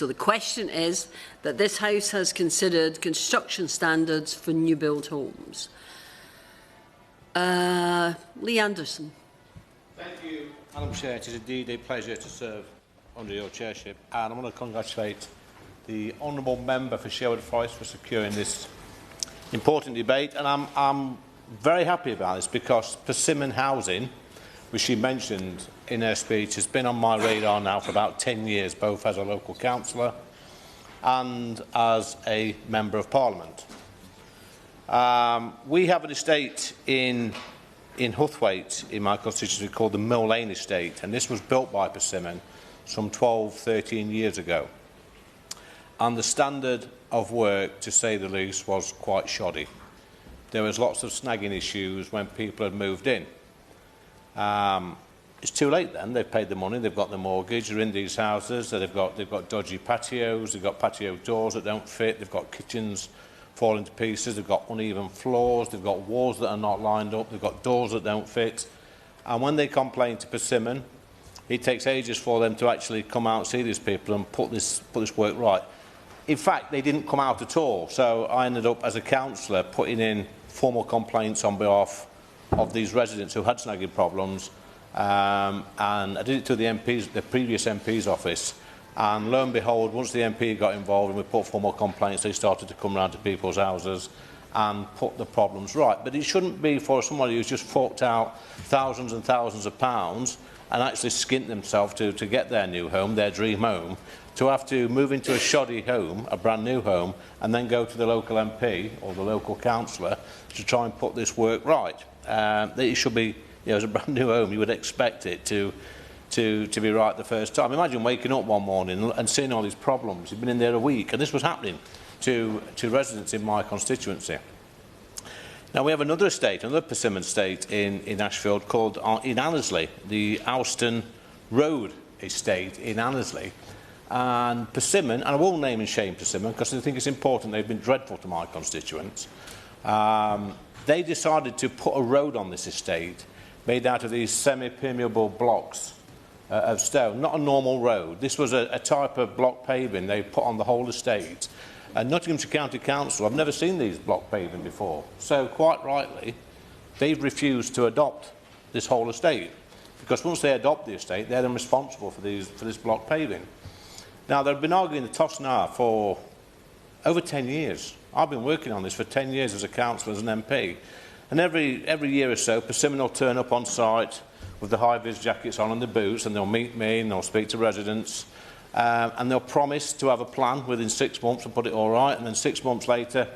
So the question is that this House has considered construction standards for new build homes. Lee Anderson. Thank you, Madam Chair. It is indeed a pleasure to serve under your chairship, and I want to congratulate the honourable member for Sherwood Forest for securing this important debate. And I'm very happy about this because Persimmon Housing, which she mentioned in her speech, has been on my radar now for about 10 years, both as a local councillor and as a Member of Parliament. We have an estate in Huthwaite, in my constituency, called the Mill Lane Estate, and this was built by Persimmon some 12, 13 years ago. And the standard of work, to say the least, was quite shoddy. There was lots of snagging issues when people had moved in. It's too late then. They've paid the money, they've got the mortgage, they're in these houses, they've got dodgy patios, they've got patio doors that don't fit, they've got kitchens falling to pieces, they've got uneven floors, they've got walls that are not lined up, they've got doors that don't fit. And when they complain to Persimmon, it takes ages for them to actually come out and see these people and put this work right. In fact, they didn't come out at all, so I ended up, as a councillor, putting in formal complaints on behalf of these residents who had snagging problems, and I did it to the previous MP's office, and lo and behold, once the MP got involved and we put formal complaints, they started to come round to people's houses and put the problems right. But it shouldn't be for somebody who's just forked out thousands and thousands of pounds and actually skint themselves to get their new home, their dream home, to have to move into a shoddy home, a brand new home, and then go to the local MP or the local councillor to try and put this work right. It should be, as a brand new home, you would expect it to be right the first time. Imagine waking up one morning and seeing all these problems. You've been in there a week, and this was happening to residents in my constituency. Now, we have another estate, another Persimmon estate in Ashfield called, in Annesley, the Alston Road estate in Annesley. And Persimmon, and I won't name and shame Persimmon because I think it's important, they've been dreadful to my constituents. They decided to put a road on this estate made out of these semi-permeable blocks of stone, not a normal road. This was a type of block paving they put on the whole estate. And Nottinghamshire County Council, I've never seen these block paving before. So quite rightly, they've refused to adopt this whole estate. Because once they adopt the estate, they're then responsible for this block paving. Now, they've been arguing the toss now for over 10 years. I've been working on this for 10 years as a councillor, as an MP. And every year or so, Persimmon will turn up on site with the high-vis jackets on and the boots, and they'll meet me and they'll speak to residents. And they'll promise to have a plan within 6 months and put it all right. And then 6 months later,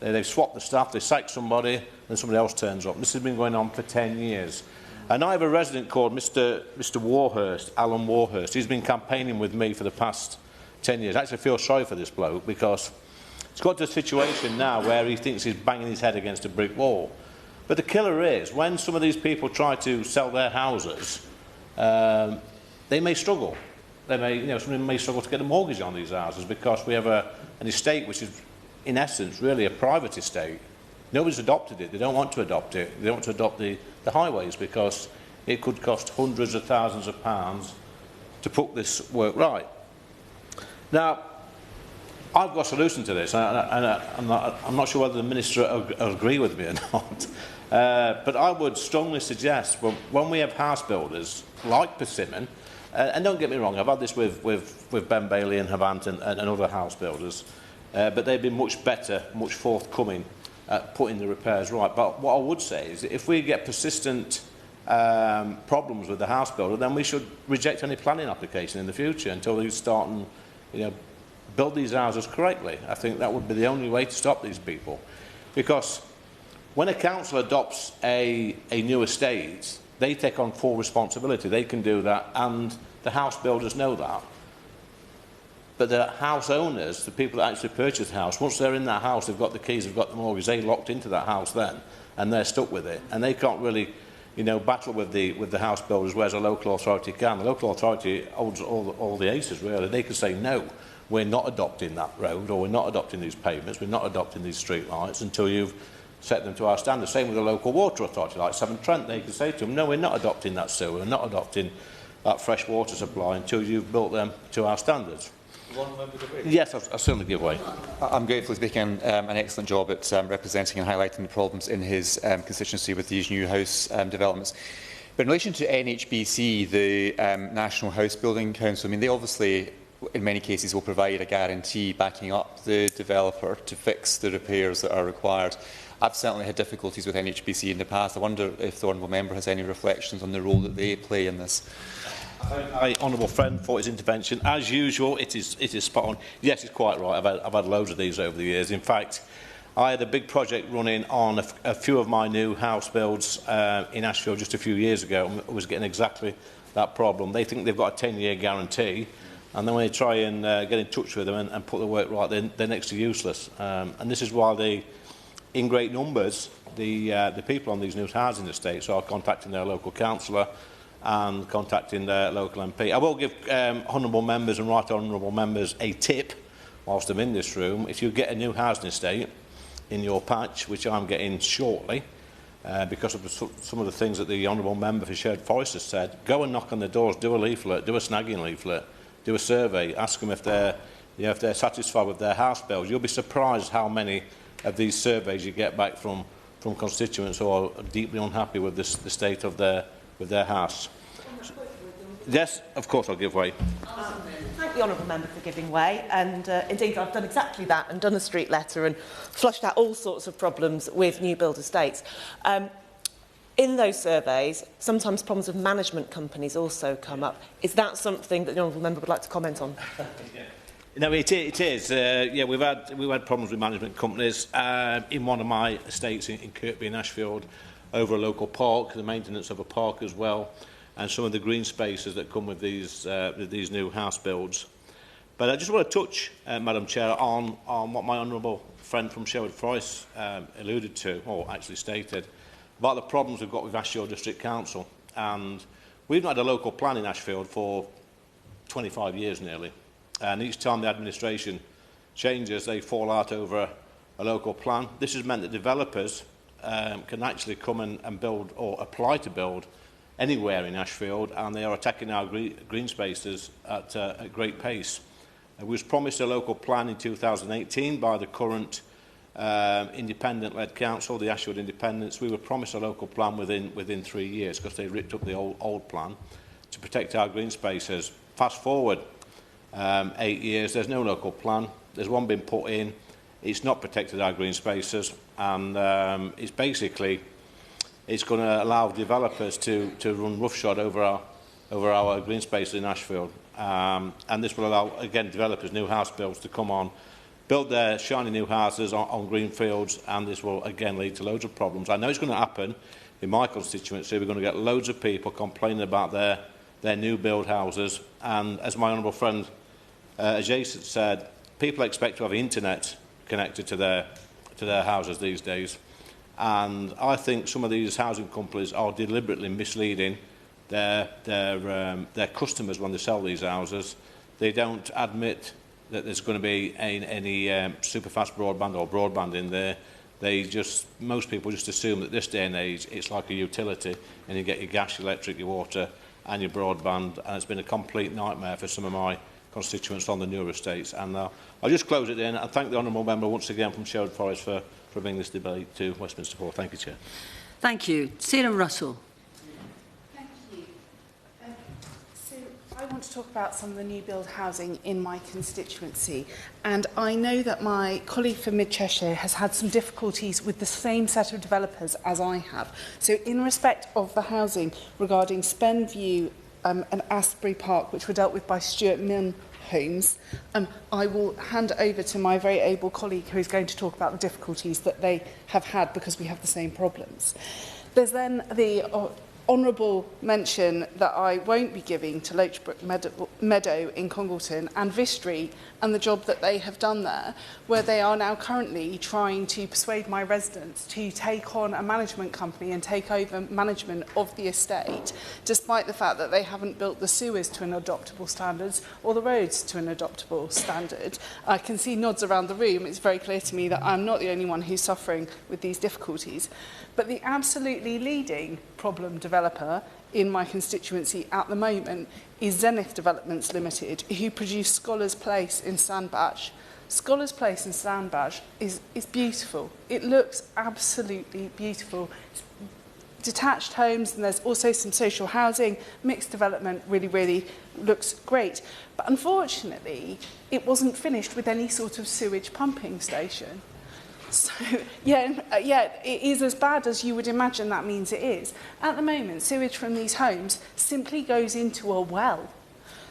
they've swapped the staff, they sack somebody, and somebody else turns up. This has been going on for 10 years. And I have a resident called Mr. Warhurst, Alan Warhurst. He's been campaigning with me for the past 10 years. I actually feel sorry for this bloke because it's got to a situation now where he thinks he's banging his head against a brick wall. But the killer is, when some of these people try to sell their houses, they may struggle. They may, somebody may struggle to get a mortgage on these houses because we have an estate which is, in essence, really a private estate. Nobody's adopted it. They don't want to adopt it. They don't want to adopt the highways because it could cost hundreds of thousands of pounds to put this work right. Now, I've got a solution to this, and I'm not sure whether the Minister will agree with me or not. But I would strongly suggest when we have house builders like Persimmon, and don't get me wrong, I've had this with Ben Bailey and Havant and other house builders, but they've been much better, much forthcoming at putting the repairs right. But what I would say is that if we get persistent problems with the house builder, then we should reject any planning application in the future until they start and build these houses correctly. I think that would be the only way to stop these people. Because when a council adopts a new estate, they take on full responsibility. They can do that, and the house builders know that. But the house owners, the people that actually purchase the house, once they're in that house, they've got the keys, they've got the mortgage, they're locked into that house then, and they're stuck with it. And they can't really, battle with the house builders, whereas a local authority can. The local authority holds all the aces, really. They can say, no, we're not adopting that road, or we're not adopting these pavements, we're not adopting these street lights until you've set them to our standards. Same with the local water authority, like Severn Trent. They can say to them, no, we're not adopting that sewer, we're not adopting that fresh water supply until you've built them to our standards. Yes, I'll certainly give way. I'm grateful he's making an excellent job at representing and highlighting the problems in his constituency with these new house developments. But in relation to NHBC, the National House Building Council, I mean, they obviously, in many cases, will provide a guarantee backing up the developer to fix the repairs that are required. I've certainly had difficulties with NHBC in the past. I wonder if the Honourable Member has any reflections on the role that they play in this. My honourable friend for his intervention. As usual, it is spot on. Yes, it's quite right. I've had loads of these over the years. In fact, I had a big project running on a few of my new house builds in Ashfield just a few years ago, and I was getting exactly that problem. They think they've got a 10-year guarantee, and then when they try and get in touch with them and put the work right, they're next to useless. And this is why in great numbers, the people on these new housing estates are contacting their local councillor and contacting their local MP. I will give honourable members and right honourable members a tip whilst I'm in this room. If you get a new housing estate in your patch, which I'm getting shortly, because of some of the things that the honourable member for Shared Forest has said, go and knock on the doors, do a leaflet, do a snagging leaflet, do a survey, ask them if they're satisfied with their house bills. You'll be surprised how many of these surveys you get back from constituents who are deeply unhappy with the state of their house. Yes, of course I'll give way. Thank the honourable member for giving way, and indeed I've done exactly that and done a street letter and flushed out all sorts of problems with new build estates. In those surveys, sometimes problems with management companies also come up. Is that something that the honourable member would like to comment on? No, it is. Yeah, we've had problems with management companies in one of my estates in Kirkby in Ashfield, over a local park, the maintenance of a park as well, and some of the green spaces that come with these new house builds. But I just want to touch, Madam Chair, on what my honourable friend from Sherwood Forest alluded to, or actually stated, about the problems we've got with Ashfield District Council. And we've not had a local plan in Ashfield for 25 years nearly. And each time the administration changes, they fall out over a local plan. This has meant that developers can actually come and build or apply to build anywhere in Ashfield, and they are attacking our green spaces at great pace. We was promised a local plan in 2018 by the current independent-led council, the Ashfield Independents. We were promised a local plan within 3 years because they ripped up the old plan to protect our green spaces. Fast forward 8 years, there's no local plan. There's one been put in. It's not protected our green spaces, and it's going to allow developers to run roughshod over our green spaces in Ashfield. And this will allow, again, developers, new house builds to come on, build their shiny new houses on green fields, and this will, again, lead to loads of problems. I know it's going to happen in my constituency. We're going to get loads of people complaining about their new build houses. And as my honourable friend adjacent said, people expect to have internet connected to their houses these days. And I think some of these housing companies are deliberately misleading their customers when they sell these houses. They don't admit that there's going to be any super fast broadband or broadband in there. Most people just assume that this day and age it's like a utility, and you get your gas, your electric, your water and your broadband, and it's been a complete nightmare for some of my constituents on the newer estates. And I'll just close it in and thank the honourable member once again from Sherwood Forest for bringing this debate to Westminster Hall. Thank you, Chair. Thank you. Sarah Russell. Thank you. So I want to talk about some of the new build housing in my constituency, and I know that my colleague from Mid Cheshire has had some difficulties with the same set of developers as I have. So in respect of the housing regarding Spenview and Asbury Park, which were dealt with by Persimmon Homes, I will hand over to my very able colleague who is going to talk about the difficulties that they have had because we have the same problems. There's then the honourable mention that I won't be giving to Lochbrook Meadow in Congleton and Vistry and the job that they have done there, where they are now currently trying to persuade my residents to take on a management company and take over management of the estate, despite the fact that they haven't built the sewers to an adoptable standard or the roads to an adoptable standard. I can see nods around the room. It's very clear to me that I'm not the only one who's suffering with these difficulties. But the absolutely leading problem developer in my constituency at the moment is Zenith Developments Limited, who produce Scholars Place in Sandbach. Scholars Place in Sandbach is beautiful. It looks absolutely beautiful. It's detached homes, and there's also some social housing, mixed development, really looks great. But unfortunately, it wasn't finished with any sort of sewage pumping station. So, yeah, it is as bad as you would imagine that means it is. At the moment, sewage from these homes simply goes into a well.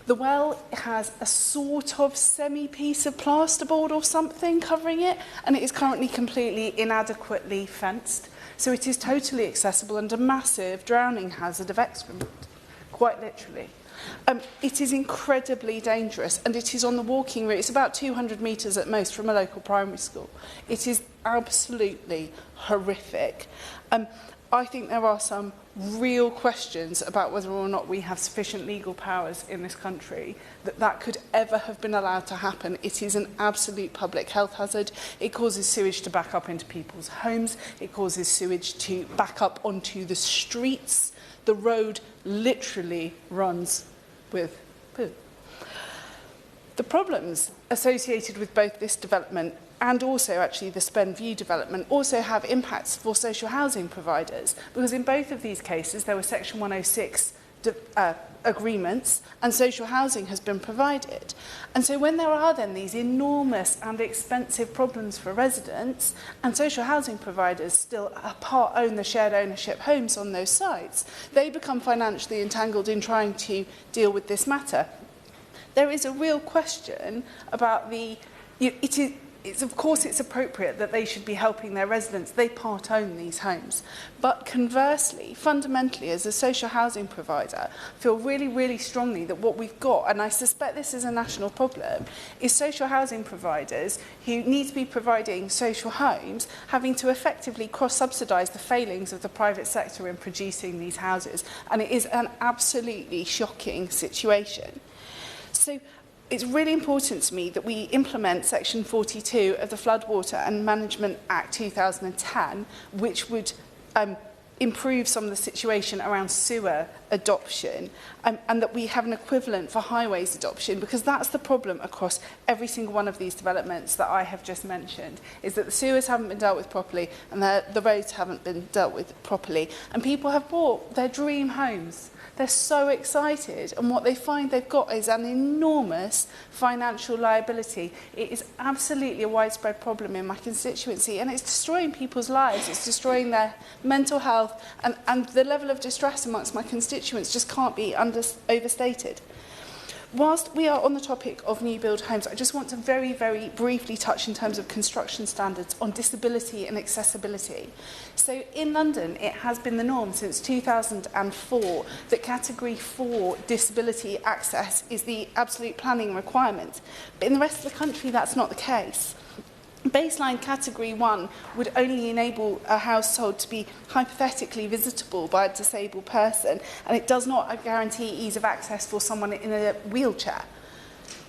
The well has a sort of semi-piece of plasterboard or something covering it, and it is currently completely inadequately fenced. So it is totally accessible and a massive drowning hazard of excrement, quite literally. It is incredibly dangerous, and it is on the walking route. It's about 200 metres at most from a local primary school. It is absolutely horrific. I think there are some real questions about whether or not we have sufficient legal powers in this country that could ever have been allowed to happen. It is an absolute public health hazard. It causes sewage to back up into people's homes. It causes sewage to back up onto the streets. The road literally runs with poo. The problems associated with both this development and also actually the Spen View development also have impacts for social housing providers, because in both of these cases there were Section 106 agreements and social housing has been provided. And so when there are then these enormous and expensive problems for residents, and social housing providers still part own the shared ownership homes on those sites, they become financially entangled in trying to deal with this matter. There is a real question about of course it's appropriate that they should be helping their residents. They part own these homes. But conversely, fundamentally, as a social housing provider, I feel really strongly that what we've got, and I suspect this is a national problem, is social housing providers who need to be providing social homes having to effectively cross-subsidise the failings of the private sector in producing these houses. And it is an absolutely shocking situation. So it's really important to me that we implement Section 42 of the Floodwater and Management Act 2010, which would improve some of the situation around sewer adoption, and that we have an equivalent for highways adoption, because that's the problem across every single one of these developments that I have just mentioned, is that the sewers haven't been dealt with properly and the roads haven't been dealt with properly, and people have bought their dream homes. They're so excited, and what they find they've got is an enormous financial liability. It is absolutely a widespread problem in my constituency, and it's destroying people's lives. It's destroying their mental health, and the level of distress amongst my constituents just can't be overstated. Whilst we are on the topic of new build homes, I just want to very briefly touch in terms of construction standards on disability and accessibility. So in London, it has been the norm since 2004 that Category 4 disability access is the absolute planning requirement. But in the rest of the country, that's not the case. Baseline Category 1 would only enable a household to be hypothetically visitable by a disabled person, and it does not guarantee ease of access for someone in a wheelchair.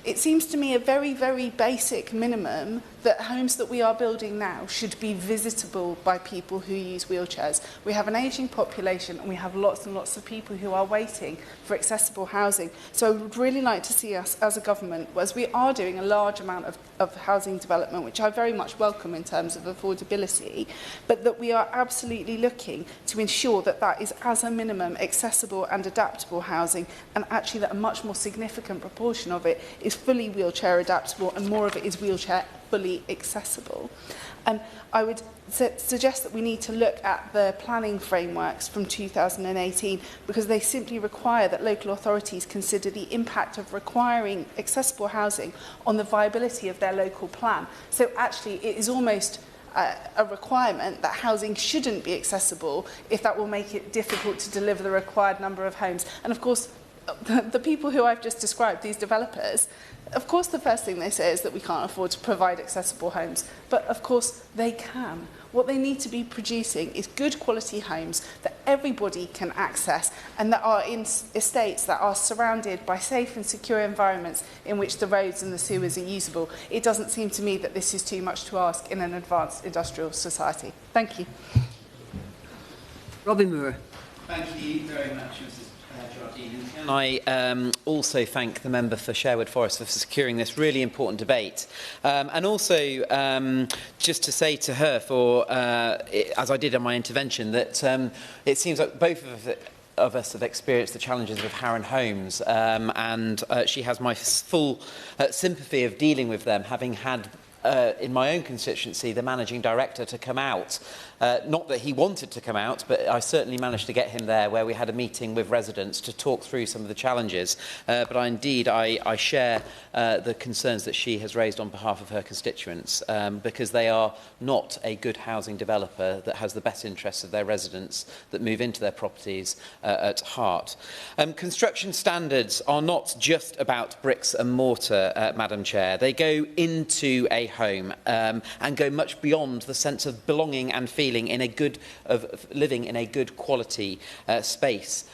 It seems to me a very basic minimum that homes that we are building now should be visitable by people who use wheelchairs. We have an ageing population, and we have lots and lots of people who are waiting for accessible housing. So I would really like to see us as a government, as we are doing a large amount of housing development, which I very much welcome in terms of affordability, but that we are absolutely looking to ensure that that is, as a minimum, accessible and adaptable housing, and actually that a much more significant proportion of it is fully wheelchair adaptable and more of it is wheelchair fully accessible. I would suggest that we need to look at the planning frameworks from 2018, because they simply require that local authorities consider the impact of requiring accessible housing on the viability of their local plan. So actually it is almost a requirement that housing shouldn't be accessible if that will make it difficult to deliver the required number of homes. And of course, the people who I've just described, these developers, of course the first thing they say is that we can't afford to provide accessible homes, but of course they can. What they need to be producing is good quality homes that everybody can access, and that are in estates that are surrounded by safe and secure environments in which the roads and the sewers are usable. It doesn't seem to me that this is too much to ask in an advanced industrial society. Thank you. Robin Moore. Thank you very much, Mrs. Jardine. Can I also thank the member for Sherwood Forest for securing this really important debate, and also just to say to her, for as I did in my intervention, that it seems like both of us have experienced the challenges of Harron Homes, and she has my full sympathy of dealing with them, having had in my own constituency the managing director to come out. Not that he wanted to come out, but I certainly managed to get him there, where we had a meeting with residents to talk through some of the challenges. But I share the concerns that she has raised on behalf of her constituents, because they are not a good housing developer that has the best interests of their residents that move into their properties at heart. Construction standards are not just about bricks and mortar, Madam Chair. They go into a home and go much beyond the sense of belonging and feeling of living in a good quality space.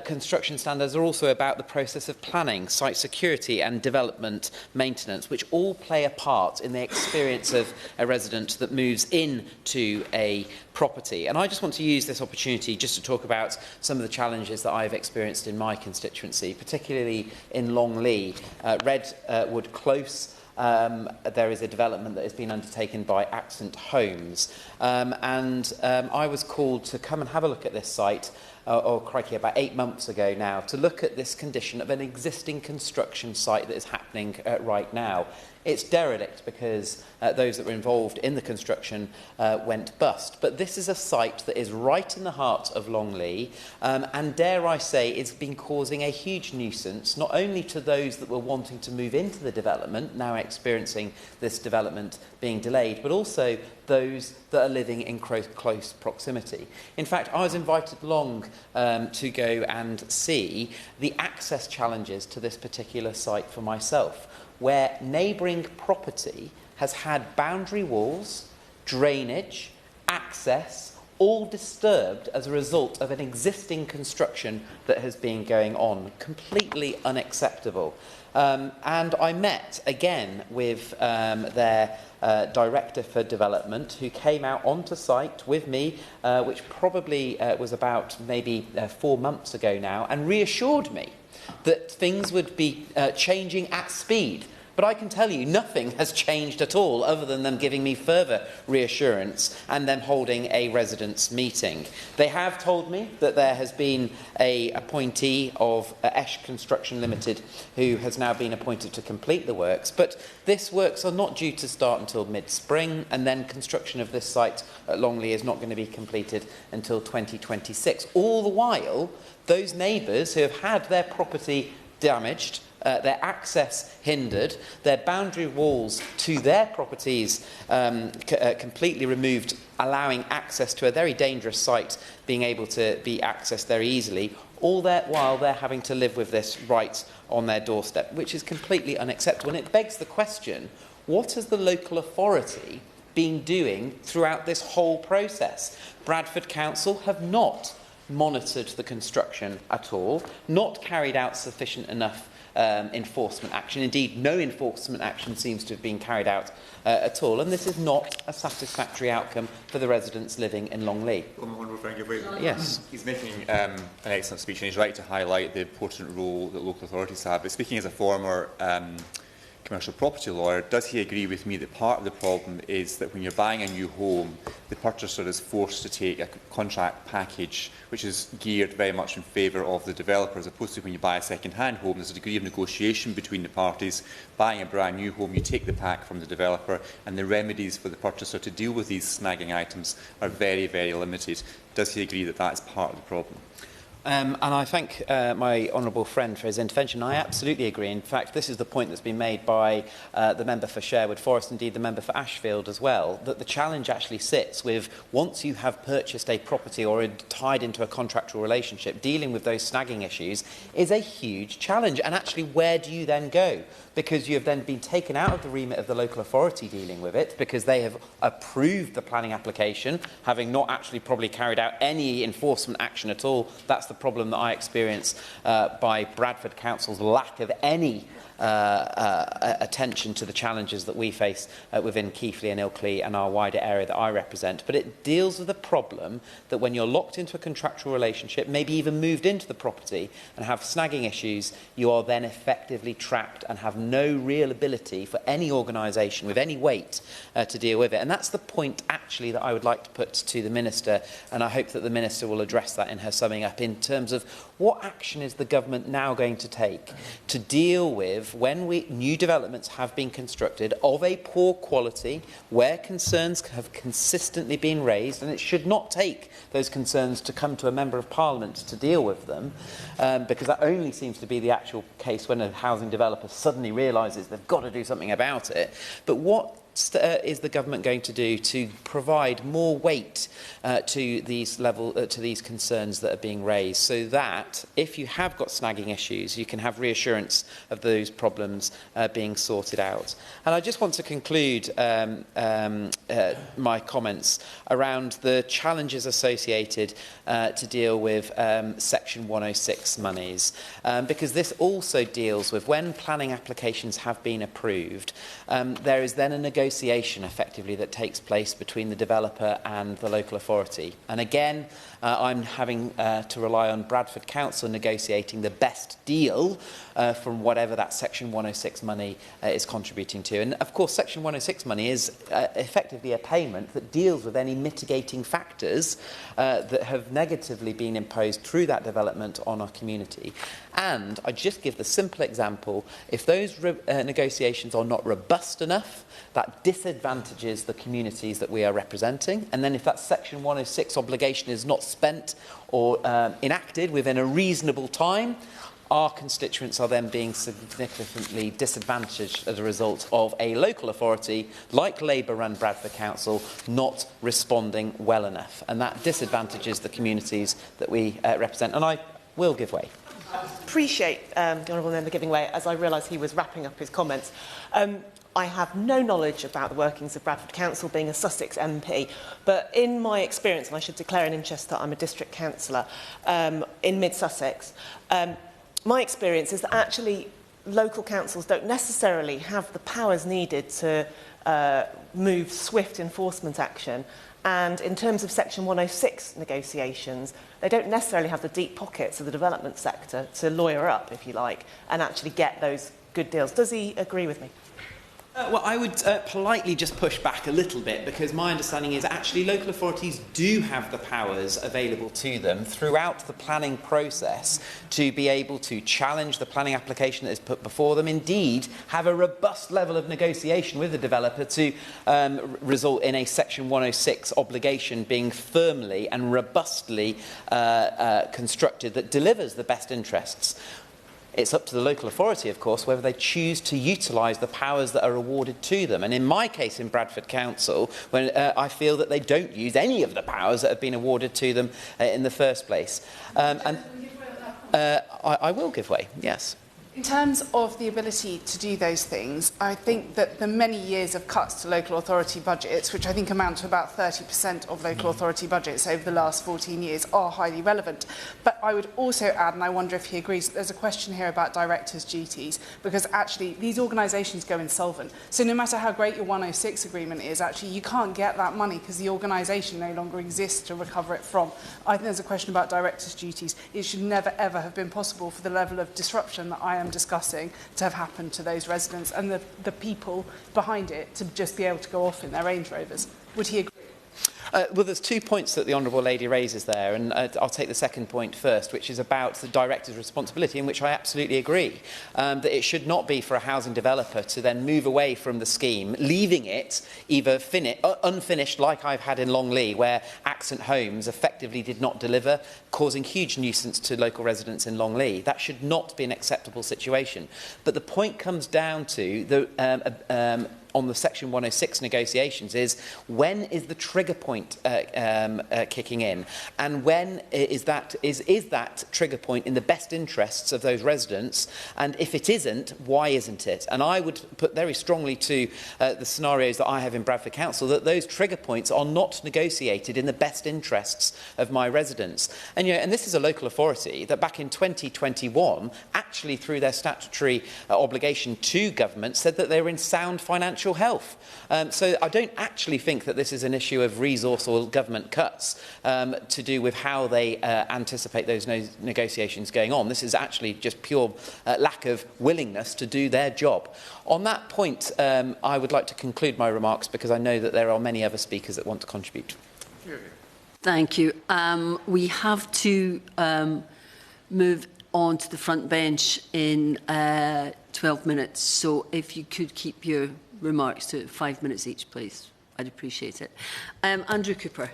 Construction standards are also about the process of planning, site security and development maintenance, which all play a part in the experience of a resident that moves into a property. And I just want to use this opportunity just to talk about some of the challenges that I've experienced in my constituency, particularly in Longleat, Redwood Close. There is a development that has been undertaken by Accent Homes, and I was called to come and have a look at this site, crikey, about 8 months ago now, to look at this condition of an existing construction site that is happening right now. It's derelict because those that were involved in the construction went bust. But this is a site that is right in the heart of Longleat, and dare I say, it's been causing a huge nuisance, not only to those that were wanting to move into the development, now experiencing this development being delayed, but also those that are living in close proximity. In fact, I was invited along to go and see the access challenges to this particular site for myself, where neighbouring property has had boundary walls, drainage, access, all disturbed as a result of an existing construction that has been going on. Completely unacceptable. And I met again with their Director for Development, who came out onto site with me, which probably was about maybe 4 months ago now, and reassured me that things would be changing at speed. But I can tell you nothing has changed at all, other than them giving me further reassurance and them holding a residents' meeting. They have told me that there has been an appointee of Esh Construction Limited who has now been appointed to complete the works, but this works are not due to start until mid-spring, and then construction of this site at Longleat is not going to be completed until 2026. All the while, those neighbours who have had their property damaged, their access hindered, their boundary walls to their properties completely removed, allowing access to a very dangerous site being able to be accessed very easily, all that while they're having to live with this right on their doorstep, which is completely unacceptable. And it begs the question, what has the local authority been doing throughout this whole process? Bradford Council have not monitored the construction at all, not carried out sufficient enough enforcement action. Indeed, no enforcement action seems to have been carried out at all, and this is not a satisfactory outcome for the residents living in Longleat. Yes. He's making an excellent speech, and he's right to highlight the important role that local authorities have. But speaking as a former commercial property lawyer, does he agree with me that part of the problem is that when you're buying a new home, the purchaser is forced to take a contract package which is geared very much in favour of the developer, as opposed to when you buy a second-hand home, there's a degree of negotiation between the parties. Buying a brand new home, you take the pack from the developer, and the remedies for the purchaser to deal with these snagging items are very, very limited. Does he agree that that is part of the problem? And I thank my honourable friend for his intervention. I absolutely agree. In fact, this is the point that's been made by the member for Sherwood Forest, indeed the member for Ashfield as well, that the challenge actually sits with, once you have purchased a property or tied into a contractual relationship, dealing with those snagging issues is a huge challenge. And actually, where do you then go? Because you have then been taken out of the remit of the local authority dealing with it, because they have approved the planning application, having not actually probably carried out any enforcement action at all. That's the problem that I experience by Bradford Council's lack of any attention to the challenges that we face within Keighley and Ilkley and our wider area that I represent. But it deals with the problem that when you're locked into a contractual relationship, maybe even moved into the property and have snagging issues, you are then effectively trapped and have no real ability for any organisation with any weight to deal with it. And that's the point actually that I would like to put to the Minister, and I hope that the Minister will address that in her summing up in terms of what action is the government now going to take to deal with when new developments have been constructed of a poor quality, where concerns have consistently been raised, and it should not take those concerns to come to a Member of Parliament to deal with them, because that only seems to be the actual case when a housing developer suddenly realises they've got to do something about it. But what is the government going to do to provide more weight to these concerns that are being raised, so that if you have got snagging issues, you can have reassurance of those problems being sorted out? And I just want to conclude my comments around the challenges associated to deal with Section 106 monies, because this also deals with when planning applications have been approved, there is then a negotiation effectively that takes place between the developer and the local authority. And again, I'm having to rely on Bradford Council negotiating the best deal from whatever that Section 106 money is contributing to. And of course, Section 106 money is effectively a payment that deals with any mitigating factors that have negatively been imposed through that development on our community. And I just give the simple example, if those negotiations are not robust enough, that disadvantages the communities that we are representing. And then if that Section 106 obligation is not spent or enacted within a reasonable time, our constituents are then being significantly disadvantaged as a result of a local authority like Labour-run Bradford Council not responding well enough. And that disadvantages the communities that we represent. And I will give way. Appreciate the honourable member giving way, as I realise he was wrapping up his comments. I have no knowledge about the workings of Bradford Council, being a Sussex MP, but in my experience, and I should declare an interest that I'm a district councillor in mid-Sussex, my experience is that actually local councils don't necessarily have the powers needed to move swift enforcement action. And in terms of Section 106 negotiations, they don't necessarily have the deep pockets of the development sector to lawyer up, if you like, and actually get those good deals. Does he agree with me? Well, I would politely just push back a little bit, because my understanding is actually local authorities do have the powers available to them throughout the planning process to be able to challenge the planning application that is put before them, indeed have a robust level of negotiation with the developer to result in a Section 106 obligation being firmly and robustly constructed that delivers the best interests. It's up to the local authority, of course, whether they choose to utilise the powers that are awarded to them. And in my case in Bradford Council, when I feel that they don't use any of the powers that have been awarded to them in the first place. I will give way, yes. In terms of the ability to do those things, I think that the many years of cuts to local authority budgets, which I think amount to about 30% of local authority budgets over the last 14 years, are highly relevant. But I would also add, and I wonder if he agrees, that there's a question here about directors' duties, because actually these organisations go insolvent. So no matter how great your 106 agreement is, actually you can't get that money because the organisation no longer exists to recover it from. I think there's a question about directors' duties. It should never ever have been possible for the level of disruption that I am discussing to have happened to those residents and the people behind it to just be able to go off in their Range Rovers. Would he agree? Well, there's 2 points that the Honourable Lady raises there, and I'll take the second point first, which is about the director's responsibility, in which I absolutely agree, that it should not be for a housing developer to then move away from the scheme, leaving it either unfinished, like I've had in Longley, where Accent Homes effectively did not deliver, causing huge nuisance to local residents in Longley. That should not be an acceptable situation. But the point comes down to the on the Section 106 negotiations is, when is the trigger point kicking in, and when is that trigger point in the best interests of those residents, and if it isn't, why isn't it? And I would put very strongly to the scenarios that I have in Bradford Council that those trigger points are not negotiated in the best interests of my residents. And, and this is a local authority that back in 2021, actually through their statutory obligation to government, said that they were in sound financial health. So I don't actually think that this is an issue of resource or government cuts to do with how they anticipate those negotiations going on. This is actually just pure lack of willingness to do their job. On that point, I would like to conclude my remarks because I know that there are many other speakers that want to contribute. Thank you. We have to move on to the front bench in 12 minutes. So if you could keep your remarks to 5 minutes each, please. I'd appreciate it. Andrew Cooper.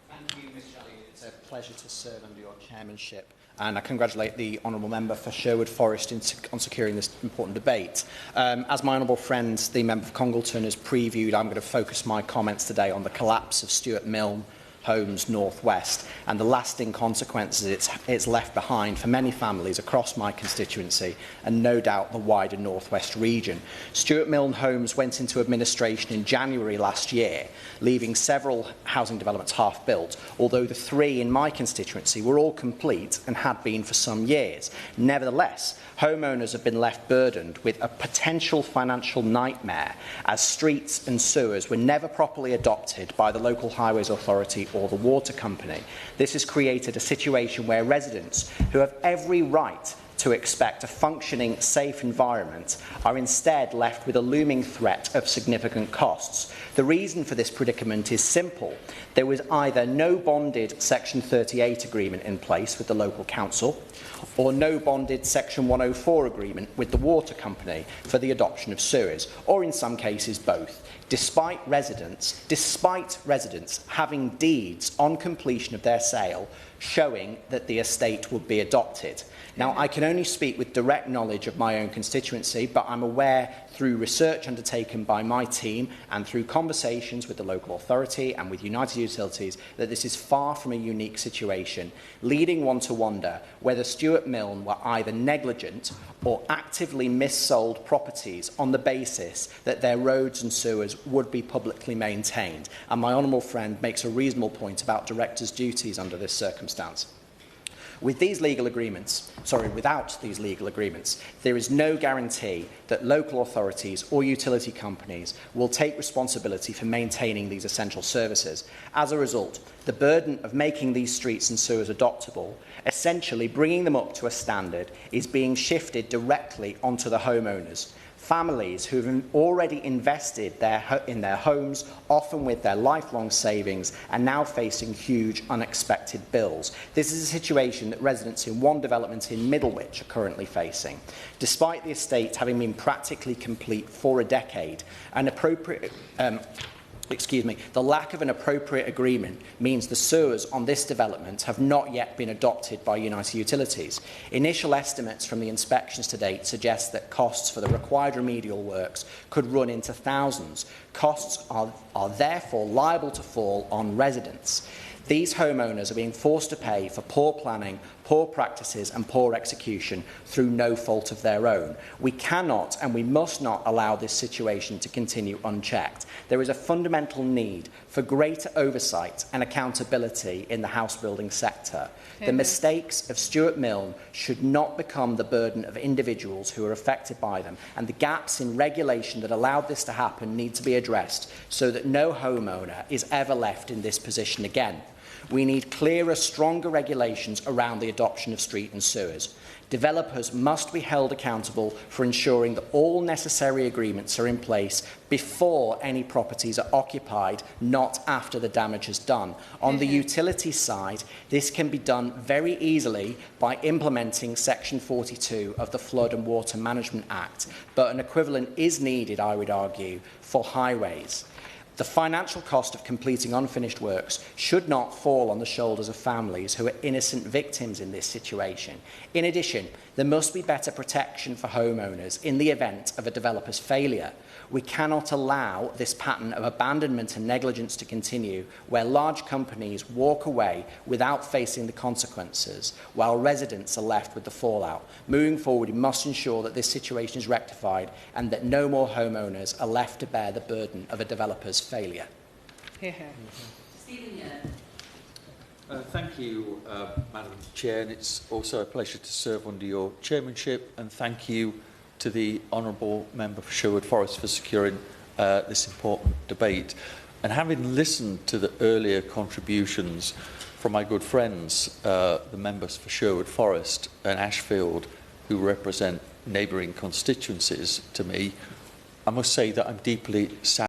Thank you, Ms Shoddy. It's a pleasure to serve under your chairmanship. And I congratulate the Honourable Member for Sherwood Forest on securing this important debate. As my Honourable friend, the Member for Congleton, has previewed, I'm going to focus my comments today on the collapse of Stuart Milne Homes North West and the lasting consequences it's left behind for many families across my constituency and no doubt the wider North West region. Stuart Milne Homes went into administration in January last year, leaving several housing developments half built, although the 3 in my constituency were all complete and had been for some years. Nevertheless, homeowners have been left burdened with a potential financial nightmare as streets and sewers were never properly adopted by the local highways authority or the water company. This has created a situation where residents who have every right to expect a functioning, safe environment are instead left with a looming threat of significant costs. The reason for this predicament is simple. There was either no bonded Section 38 agreement in place with the local council or no bonded Section 104 agreement with the water company for the adoption of sewers, or in some cases both, despite residents having deeds on completion of their sale showing that the estate would be adopted. Now, I can only speak with direct knowledge of my own constituency, but I'm aware through research undertaken by my team and through conversations with the local authority and with United Utilities that this is far from a unique situation, leading one to wonder whether Stuart Milne were either negligent or actively missold properties on the basis that their roads and sewers would be publicly maintained. And my honourable friend makes a reasonable point about directors' duties under this circumstance. Without these legal agreements, there is no guarantee that local authorities or utility companies will take responsibility for maintaining these essential services. As a result, the burden of making these streets and sewers adoptable, essentially bringing them up to a standard, is being shifted directly onto the homeowners. Families who have already invested in their homes, often with their lifelong savings, are now facing huge unexpected bills. This is a situation that residents in one development in Middlewich are currently facing. Despite the estate having been practically complete for a decade, the lack of an appropriate agreement means the sewers on this development have not yet been adopted by United Utilities. Initial estimates from the inspections to date suggest that costs for the required remedial works could run into thousands. Costs are therefore liable to fall on residents. These homeowners are being forced to pay for poor planning, poor practices and poor execution through no fault of their own. We cannot and we must not allow this situation to continue unchecked. There is a fundamental need for greater oversight and accountability in the house building sector. The mistakes of Stuart Milne should not become the burden of individuals who are affected by them, and the gaps in regulation that allowed this to happen need to be addressed so that no homeowner is ever left in this position again. We need clearer, stronger regulations around the adoption of street and sewers. Developers must be held accountable for ensuring that all necessary agreements are in place before any properties are occupied, not after the damage is done. On the utility side, this can be done very easily by implementing Section 42 of the Flood and Water Management Act, but an equivalent is needed, I would argue, for highways. The financial cost of completing unfinished works should not fall on the shoulders of families who are innocent victims in this situation. In addition, there must be better protection for homeowners in the event of a developer's failure. We cannot allow this pattern of abandonment and negligence to continue, where large companies walk away without facing the consequences, while residents are left with the fallout. Moving forward, we must ensure that this situation is rectified and that no more homeowners are left to bear the burden of a developer's failure. Hear, hear. Stephen, Thank you, Madam Chair, and it's also a pleasure to serve under your chairmanship, and thank you to the Honourable Member for Sherwood Forest for securing this important debate. And having listened to the earlier contributions from my good friends, the members for Sherwood Forest and Ashfield, who represent neighbouring constituencies to me, I must say that I'm deeply sad